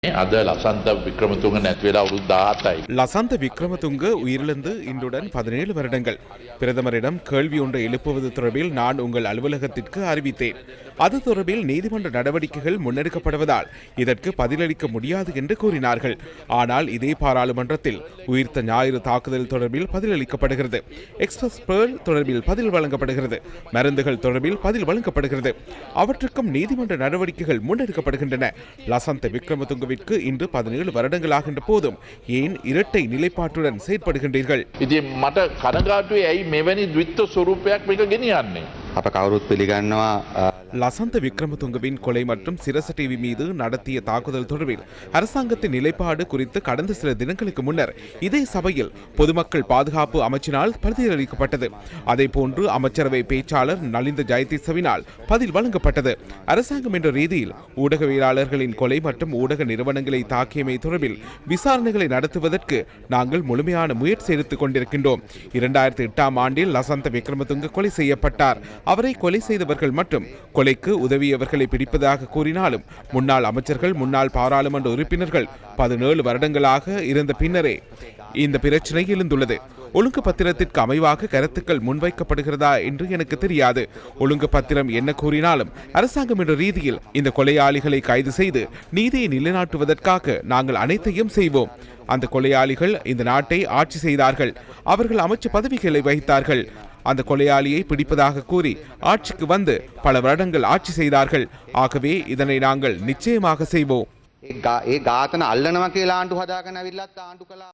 අද ලසන්ත වික්‍රමතුංග නැති වෙලා අවුරුදු 17යි. லசந்த விக்ரமதுங்க உயிரிழந்து இன்றுடன் 17 வருடங்கள். பிரதமரிடம் கேள்வி ஒன்றை எழுப்புவது தொடர்பில் நான் உங்கள் அலுவலகத்திற்கு அறிவித்தேன். அது தொடர்பில் நீதிமன்ற நடவடிக்கைகள் முன்னெடுக்கப்படுவதால் இதற்கு பதிலளிக்க முடியாது என்று கூறினார்கள். ஆனால் இதே பாராளுமன்றத்தில் உயிர்த்த ஞாயிறு தாக்குதல் தொடர்பில் பதிலளிக்கப்படுகிறது. எக்ஸ்பிரஸ் பேர்ல் தொடர்பில் பதில் வழங்கப்படுகிறது. மருந்துகள் தொடர்பில் பதில் வழங்கப்படுகிறது. அவற்றுக்கும் நீதிமன்ற நடவடிக்கைகள் முன்னெடுக்கப்படுகின்றன. லசந்த விக்ரமதுங்கவிற்கு இன்று 17 வருடங்களாகின்ற போதும் ஏன் இரட்டை நிலைப்பாட்டுடன் செயற்படுகின்றீர்கள்? ඉතින් මට කනගාටුයි ඇයි මෙවැනි ද්විත්ව ස්වරූපයක් මේක ගෙනියන්නේ? අප කවුරුත් පිළිගන්නවා லசந்த விக்ரமதுங்கவின் கொலை மற்றும் சிரச டிவி மீது நடத்திய தாக்குதல் தொடர்பில் அரசாங்கத்தின் நிலைப்பாடு குறித்து கடந்த சில தினங்களுக்கு முன்னர் இதே சபையில் பொதுமக்கள் பாதுகாப்பு அமைச்சினால் பதிலளிக்கப்பட்டது. அதேபோன்று அமைச்சரவை பேச்சாளர் நலிந்த ஜெயதிசவினால் பதில் வழங்கப்பட்டது. அரசாங்கம் என்ற ரீதியில் ஊடகவியலாளர்களின் கொலை மற்றும் ஊடக நிறுவனங்களை தாக்கியமை தொடர்பில் விசாரணைகளை நடத்துவதற்கு நாங்கள் முழுமையான முயற்சி எடுத்துக் கொண்டிருக்கின்றோம். 2008ஆம் ஆண்டில் லசந்த விக்ரமதுங்க கொலை செய்யப்பட்டார். அவரை கொலை செய்தவர்கள் மற்றும் கொலைக்கு உதவியவர்களை பிடிப்பதாக கூறினாலும் முன்னாள் அமைச்சர்கள், முன்னாள் பாராளுமன்ற உறுப்பினர்கள் 17 வருடங்களாக இருந்த பின்னரே இந்த பிரச்சனை எழுந்துள்ளது. ஒழுங்கு பத்திரத்திற்கு அமைவாக கருத்துக்கள் முன்வைக்கப்படுகிறதா என்று எனக்கு தெரியாது. ஒழுங்கு பத்திரம் என்ன கூறினாலும் அரசாங்கம் என்ற ரீதியில் இந்த கொலையாளிகளை கைது செய்து நீதியை நிலைநாட்டுவதற்காக நாங்கள் அனைத்தையும் செய்வோம். அந்த கொலையாளிகள் இந்த நாட்டை ஆட்சி செய்தார்கள். அவர்கள் அமைச்சு பதவிகளை வகித்தார்கள். அந்த கொலையாளியை பிடிப்பதாக கூறி ஆட்சிக்கு வந்து பல வருடங்கள் ஆட்சி செய்தார்கள். ஆகவே இதனை நாங்கள் நிச்சயமாக செய்வோம். ඒ ඝාතන අල්ලනවා කියලා ආණ්ඩු හදාගෙන අවිල්ලත් ආණ්ඩු කළා.